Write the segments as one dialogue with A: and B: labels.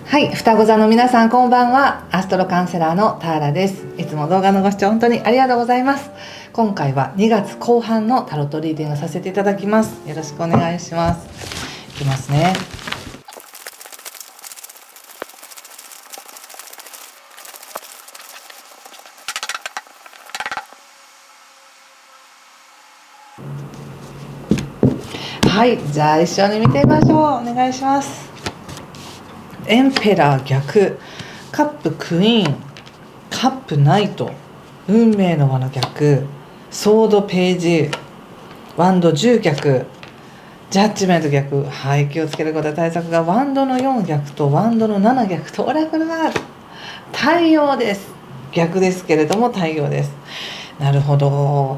A: はい、双子座の皆さんこんばんは。アストロカウンセラーのターラです。いつも動画のご視聴本当にありがとうございます。今回は2月後半のタロットリーディングさせていただきます。よろしくお願いします。いきますね。はい、じゃあ一緒に見てみましょう。お願いします。エンペラー逆、カップクイーン、カップナイト、運命の輪の逆、ソードページ、ワンド10逆、ジャッジメント逆。はい、気をつけることは対策がワンドの4逆とワンドの7逆とオラクルは太陽です。逆ですけれども太陽です。なるほど。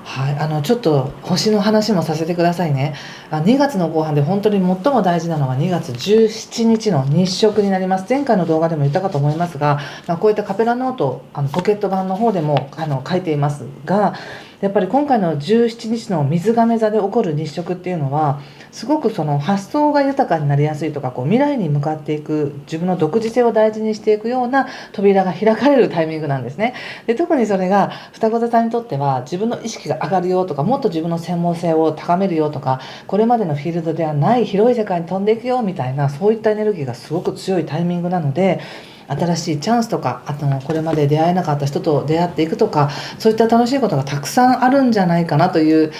A: はい、ちょっと星の話もさせてくださいね。2月の後半で本当に最も大事なのは2月17日の日食になります。前回の動画でも言ったかと思いますが、こういったカペラノートポケット版の方でも書いていますが、やっぱり今回の17日の水亀座で起こる日食っていうのはすごくその発想が豊かになりやすいとか、未来に向かっていく自分の独自性を大事にしていくような扉が開かれるタイミングなんですね。で、特にそれが双子座さんにとっては自分の意識が上がるよとか、もっと自分の専門性を高めるよとか、これまでのフィールドではない広い世界に飛んでいくよみたいな、そういったエネルギーがすごく強いタイミングなので、新しいチャンスとか、これまで出会えなかった人と出会っていくとか、そういった楽しいことがたくさんあるんじゃないかなという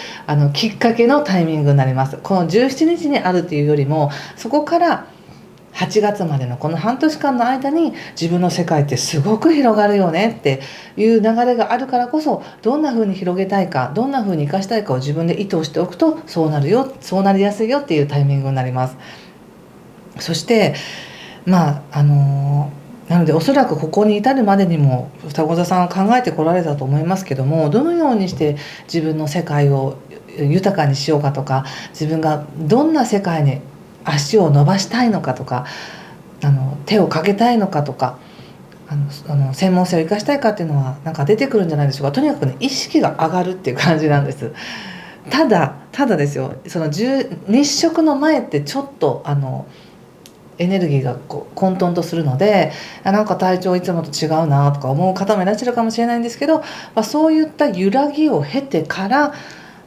A: きっかけのタイミングになります。この17日にあるっていうよりも、そこから8月までのこの半年間の間に自分の世界ってすごく広がるよねっていう流れがあるからこそ、どんな風に広げたいか、どんな風に生かしたいかを自分で意図しておくと、そうなるよ、そうなりやすいよっていうタイミングになります。そしてなのでおそらくここに至るまでにも双子座さんは考えてこられたと思いますけども、どのようにして自分の世界を豊かにしようかとか、自分がどんな世界に足を伸ばしたいのかとか、手をかけたいのかとか、専門性を生かしたいかっていうのは出てくるんじゃないでしょうか。とにかくね、意識が上がるっていう感じなんです。ただですよ、その日食の前ってちょっとエネルギーが混沌とするので、体調いつもと違うなとか思う方もいらっしゃるかもしれないんですけど、そういった揺らぎを経てから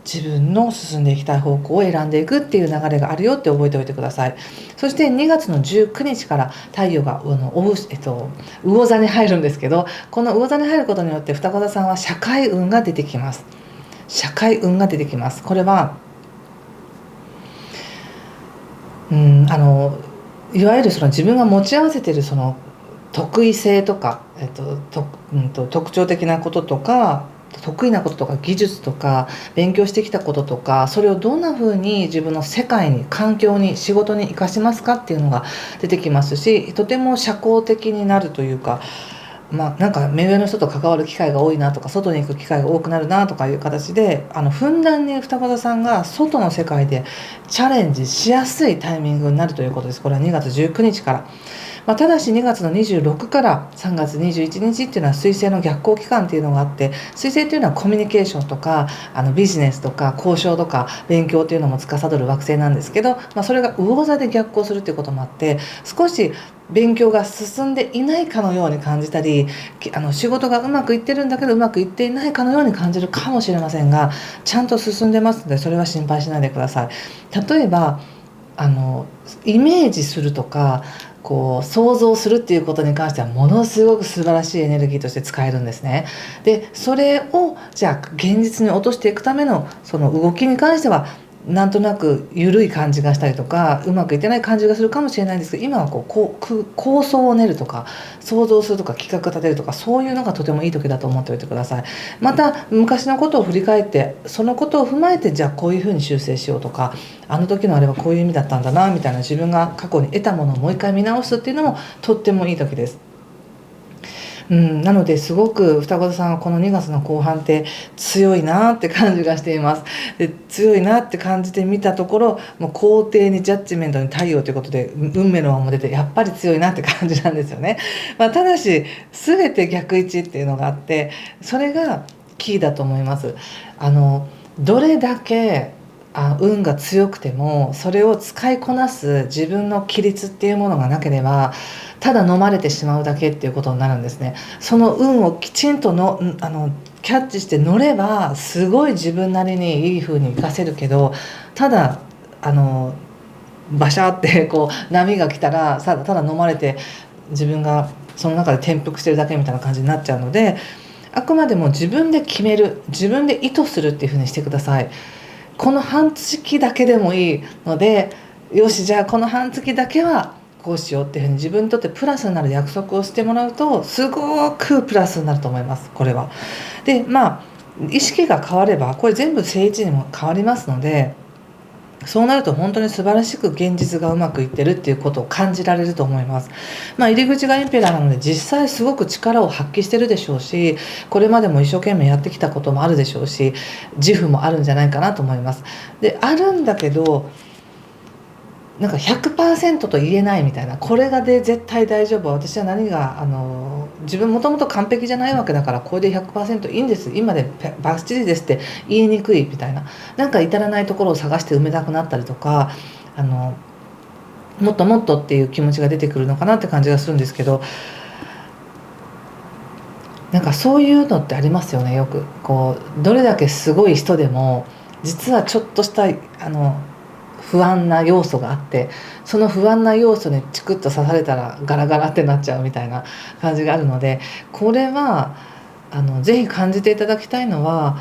A: 自分の進んでいきたい方向を選んでいくっていう流れがあるよって覚えておいてください。そして2月の19日から太陽が魚座に入るんですけど、この魚座に入ることによって双子座さんは社会運が出てきます。社会運が出てきます。これはいわゆるその自分が持ち合わせているその得意性とか、特徴的なこととか、得意なこととか技術とか勉強してきたこととか、それをどんな風に自分の世界に、環境に、仕事に生かしますかっていうのが出てきますし、とても社交的になるというか、目上の人と関わる機会が多いなとか、外に行く機会が多くなるなとかいう形で、ふんだんに双子座さんが外の世界でチャレンジしやすいタイミングになるということです。これは2月19日から。ただし2月の26から3月21日っていうのは水星の逆行期間っていうのがあって、水星っていうのはコミュニケーションとかビジネスとか交渉とか勉強っていうのも司る惑星なんですけど、それが魚座で逆行するっていうこともあって、少し勉強が進んでいないかのように感じたり、仕事がうまくいってるんだけどうまくいっていないかのように感じるかもしれませんが、ちゃんと進んでますので、それは心配しないでください。例えばイメージするとか想像するっていうことに関してはものすごく素晴らしいエネルギーとして使えるんですね。でそれをじゃあ現実に落としていくためのその動きに関しては、なんとなく緩い感じがしたりとか、うまくいってない感じがするかもしれないんですけど、今は構想を練るとか、想像するとか、企画立てるとか、そういうのがとてもいい時だと思っておいてください。また昔のことを振り返って、そのことを踏まえて、じゃあこういうふうに修正しようとか、あの時のあれはこういう意味だったんだなみたいな、自分が過去に得たものをもう一回見直すっていうのもとってもいい時です。なのですごく双子座さんはこの2月の後半って強いなって感じがしています。で強いなって感じてみたところ、もう皇帝にジャッジメントに太陽ということで運命の輪も出て、やっぱり強いなって感じなんですよね。ただし全て逆位置っていうのがあって、それがキーだと思います。どれだけ運が強くても、それを使いこなす自分の規律っていうものがなければ、ただ飲まれてしまうだけっていうことになるんですね。その運をきちんとキャッチして乗ればすごい自分なりにいい風に活かせるけど、ただバシャってこう波が来たらただ飲まれて自分がその中で転覆してるだけみたいな感じになっちゃうので、あくまでも自分で決める、自分で意図するっていう風にしてください。この半月だけでもいいので、よしじゃあこの半月だけはこうしようっていうふうに自分にとってプラスになる約束をしてもらうと、すごくプラスになると思います、これは。で意識が変わればこれ全部正位置にも変わりますので、そうなると本当に素晴らしく現実がうまくいってるっていうことを感じられると思います。入り口がエンペラーなので実際すごく力を発揮してるでしょうし、これまでも一生懸命やってきたこともあるでしょうし、自負もあるんじゃないかなと思います。であるんだけど、なんか 100% と言えないみたいな、これがで絶対大丈夫、私は何が自分もともと完璧じゃないわけだからこれで 100% いいんです、今でバッチリですって言いにくいみたいな、なんか至らないところを探して埋めたくなったりとか、もっともっとっていう気持ちが出てくるのかなって感じがするんですけど、なんかそういうのってありますよね。よくこうどれだけすごい人でも実はちょっとした不安な要素があって、その不安な要素にチクッと刺されたらガラガラってなっちゃうみたいな感じがあるので、これはぜひ感じていただきたいのは、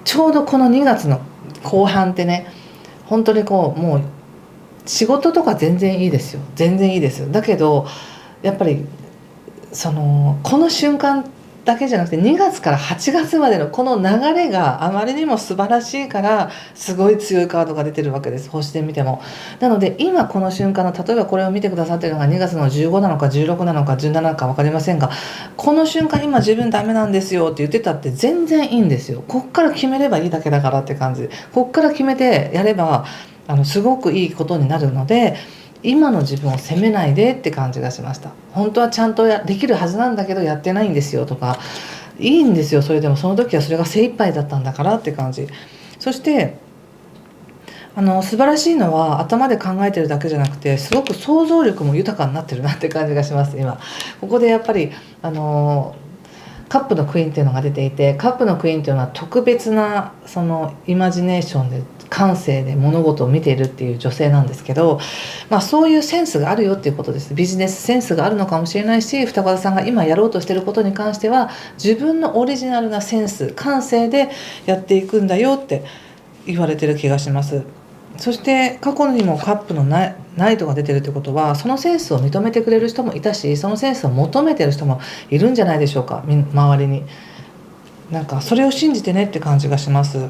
A: ちょうどこの2月の後半ってね、本当にこうもう仕事とか全然いいですよ、全然いいです。だけどやっぱりこの瞬間だけじゃなくて2月から8月までのこの流れがあまりにも素晴らしいから、すごい強いカードが出てるわけです、星で見ても。なので今この瞬間の、例えばこれを見てくださってるのが2月の15なのか16なのか17なのか分かりませんが、この瞬間今自分ダメなんですよって言ってたって全然いいんですよ。こっから決めればいいだけだからって感じ。こっから決めてやればすごくいいことになるので、今の自分を責めないでって感じがしました。本当はちゃんとできるはずなんだけどやってないんですよとか、いいんですよ、それでもその時はそれが精一杯だったんだからって感じ。そして素晴らしいのは頭で考えてるだけじゃなくて、すごく想像力も豊かになってるなって感じがします。今ここでやっぱりカップのクイーンっていうのが出ていて、カップのクイーンっていうのは特別なそのイマジネーションで感性で物事を見ているっていう女性なんですけど、そういうセンスがあるよっていうことです。ビジネスセンスがあるのかもしれないし、双子座さんが今やろうとしていることに関しては自分のオリジナルなセンス感性でやっていくんだよって言われてる気がします。そして過去にもカップのナイトが出てるってことは、そのセンスを認めてくれる人もいたし、そのセンスを求めてる人もいるんじゃないでしょうか、周りに。なんかそれを信じてねって感じがします。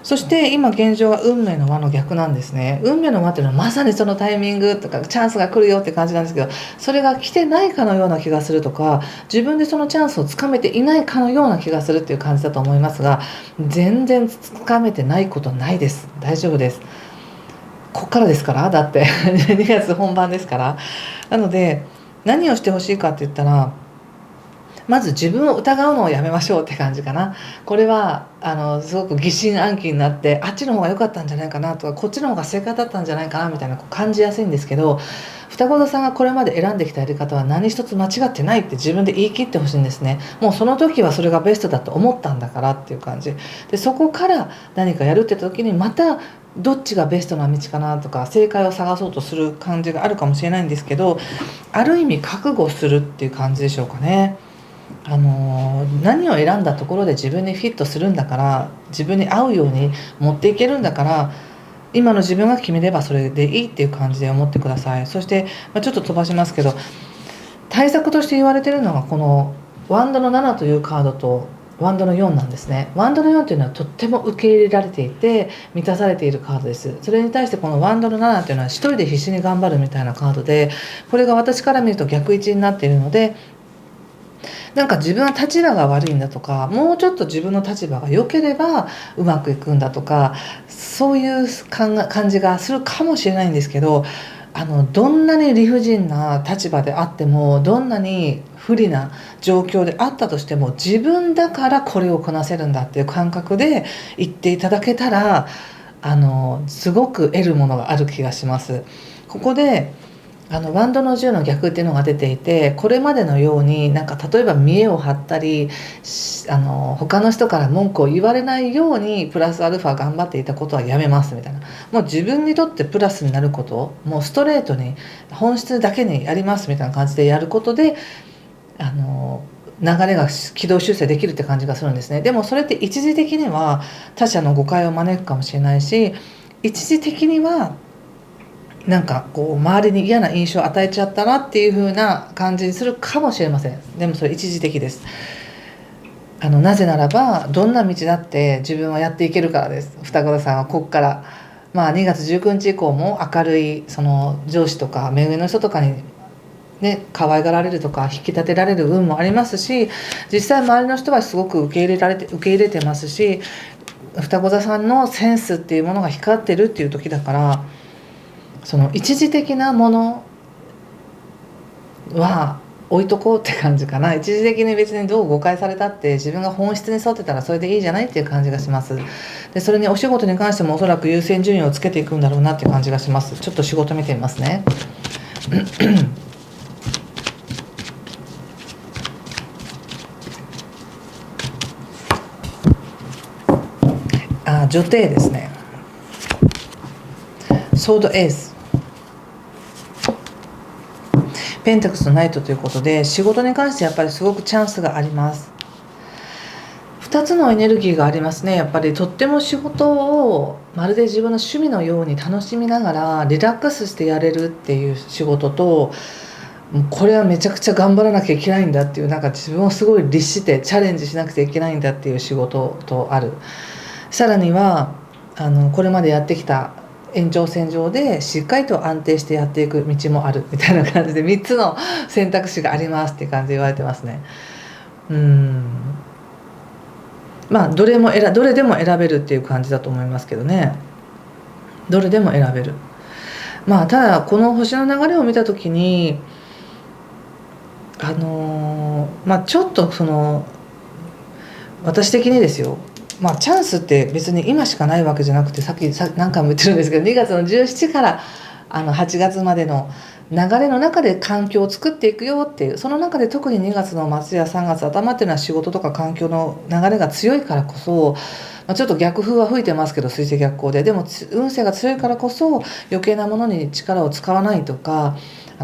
A: そして今現状は運命の輪の逆なんですね。運命の輪っていうのはまさにそのタイミングとかチャンスが来るよって感じなんですけど、それが来てないかのような気がするとか、自分でそのチャンスをつかめていないかのような気がするっていう感じだと思いますが、全然つかめてないことないです。大丈夫です。こっからですから、だって2月本番ですから。なので何をしてほしいかって言ったら、まず自分を疑うのをやめましょうって感じかな。これはすごく疑心暗鬼になって、あっちの方が良かったんじゃないかなとか、こっちの方が正解だったんじゃないかなみたいな感じやすいんですけど、双子座さんがこれまで選んできたやり方は何一つ間違ってないって自分で言い切ってほしいんですね。もうその時はそれがベストだと思ったんだからっていう感じで、そこから何かやるって時にまたどっちがベストな道かなとか正解を探そうとする感じがあるかもしれないんですけど、ある意味覚悟するっていう感じでしょうかね。何を選んだところで自分にフィットするんだから、自分に合うように持っていけるんだから、今の自分が決めればそれでいいっていう感じで思ってください。そして、ちょっと飛ばしますけど、対策として言われているのがこのワンドの7というカードとワンドの4なんですね。ワンドの4というのはとっても受け入れられていて満たされているカードです。それに対してこのワンドの7というのは一人で必死に頑張るみたいなカードで、これが私から見ると逆位置になっているので、なんか自分は立場が悪いんだとか、もうちょっと自分の立場が良ければうまくいくんだとか、そういう感じがするかもしれないんですけど、どんなに理不尽な立場であっても、どんなに不利な状況であったとしても、自分だからこれをこなせるんだっていう感覚で言っていただけたら、すごく得るものがある気がします。ここでワンドの10の逆っていうのが出ていて、これまでのようになんか例えば見栄を張ったり他の人から文句を言われないようにプラスアルファ頑張っていたことはやめますみたいな、もう自分にとってプラスになることをもうストレートに本質だけにやりますみたいな感じでやることで流れが軌道修正できるって感じがするんですね。でもそれって一時的には他者の誤解を招くかもしれないし、一時的にはなんかこう周りに嫌な印象を与えちゃったなっていう風な感じにするかもしれません。でもそれ一時的です。なぜならばどんな道だって自分はやっていけるからです。双子座さんはここから2月19日以降も明るいその上司とか目上の人とかにね、可愛がられるとか引き立てられる運もありますし、実際周りの人はすごく受け入れてますし、双子座さんのセンスっていうものが光ってるっていう時だから、その一時的なものは置いとこうって感じかな。一時的に別にどう誤解されたって自分が本質に沿ってたらそれでいいじゃないっていう感じがします。でそれにお仕事に関してもおそらく優先順位をつけていくんだろうなっていう感じがします。ちょっと仕事見てみますね。女帝ですね。ソードエース、ペンタクスのナイトということで、仕事に関してやっぱりすごくチャンスがあります。2つのエネルギーがありますね。やっぱりとっても仕事をまるで自分の趣味のように楽しみながらリラックスしてやれるっていう仕事と、これはめちゃくちゃ頑張らなきゃいけないんだっていう、なんか自分をすごい律してチャレンジしなくちゃいけないんだっていう仕事とある。さらにはこれまでやってきた延長線上でしっかりと安定してやっていく道もあるみたいな感じで、3つの選択肢がありますっていう感じで言われてますね。どれでも選べるっていう感じだと思いますけどね。どれでも選べる。ただこの星の流れを見た時にちょっとその私的にですよ、チャンスって別に今しかないわけじゃなくて、さっき何回も言ってるんですけど、2月の17から8月までの流れの中で環境を作っていくよっていう、その中で特に2月の末や3月頭っていうのは仕事とか環境の流れが強いからこそ、ちょっと逆風は吹いてますけど、水星逆行でも運勢が強いからこそ余計なものに力を使わないとか、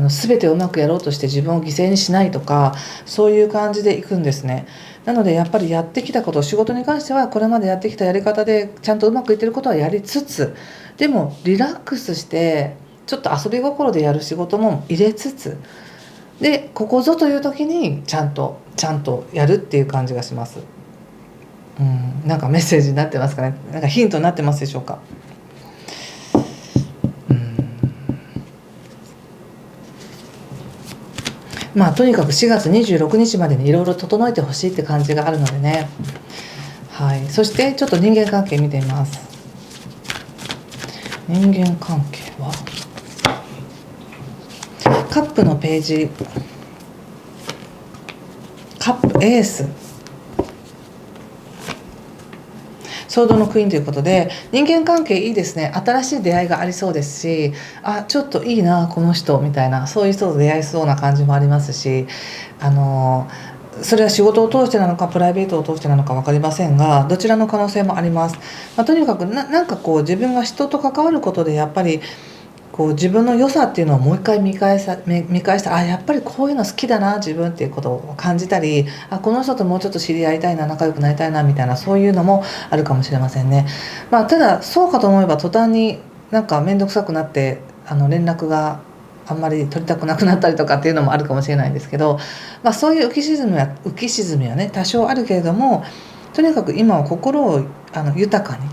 A: 全てをうまくやろうとして自分を犠牲にしないとか、そういう感じでいくんですね。なのでやっぱりやってきたこと、仕事に関してはこれまでやってきたやり方でちゃんとうまくいってることはやりつつ、でもリラックスしてちょっと遊び心でやる仕事も入れつつで、ここぞという時にちゃんとやるっていう感じがします。なんかメッセージになってますかね。なんかヒントになってますでしょうか。とにかく4月26日までにいろいろ整えてほしいって感じがあるのでね。はい。そしてちょっと人間関係見てみます。人間関係はカップのページ、カップエース、ソードのクイーンということで、人間関係いいですね。新しい出会いがありそうですし、ちょっといいなこの人みたいな、そういう人と出会いそうな感じもありますし、それは仕事を通してなのかプライベートを通してなのか分かりませんが、どちらの可能性もあります。とにかくなんかこう自分が人と関わることでやっぱりこう自分の良さっていうのをもう一回見返したやっぱりこういうの好きだな自分っていうことを感じたり、この人ともうちょっと知り合いたいな、仲良くなりたいなみたいな、そういうのもあるかもしれませんね。ただそうかと思えば途端になんか面倒くさくなって連絡があんまり取りたくなくなったりとかっていうのもあるかもしれないんですけど、そういう浮き沈みはね多少あるけれども、とにかく今は心を豊かに、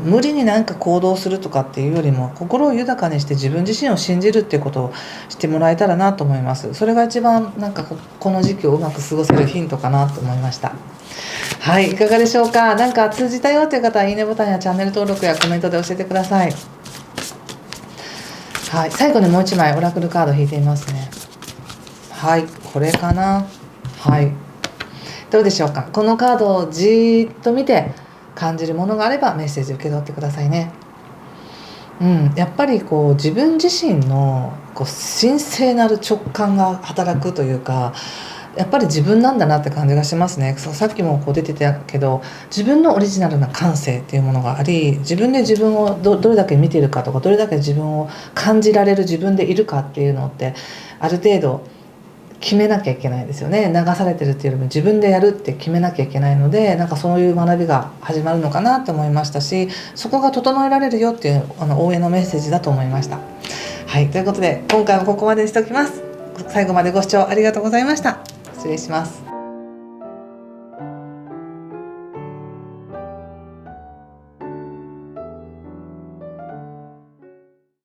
A: 無理になんか行動するとかっていうよりも心を豊かにして自分自身を信じるっていうことをしてもらえたらなと思います。それが一番なんかこの時期をうまく過ごせるヒントかなと思いました。はい、いかがでしょうか。なんか通じたよという方は、いいねボタンやチャンネル登録やコメントで教えてください。はい、最後にもう一枚オラクルカード引いてみますね。はい、これかな。はい、どうでしょうか。このカードをじーっと見て感じるものがあればメッセージ受け取ってくださいね。やっぱりこう自分自身のこう神聖なる直感が働くというか、やっぱり自分なんだなって感じがしますね。さっきもこう出てたけど、自分のオリジナルな感性っていうものがあり、自分で自分をどれだけ見ているかとか、どれだけ自分を感じられる自分でいるかっていうのってある程度決めなきゃいけないですよね。流されてるっていうよりも自分でやるって決めなきゃいけないので、なんかそういう学びが始まるのかなと思いましたし、そこが整えられるよっていう応援のメッセージだと思いました。はい、ということで今回はここまでにしておきます。最後までご視聴ありがとうございました。失礼します。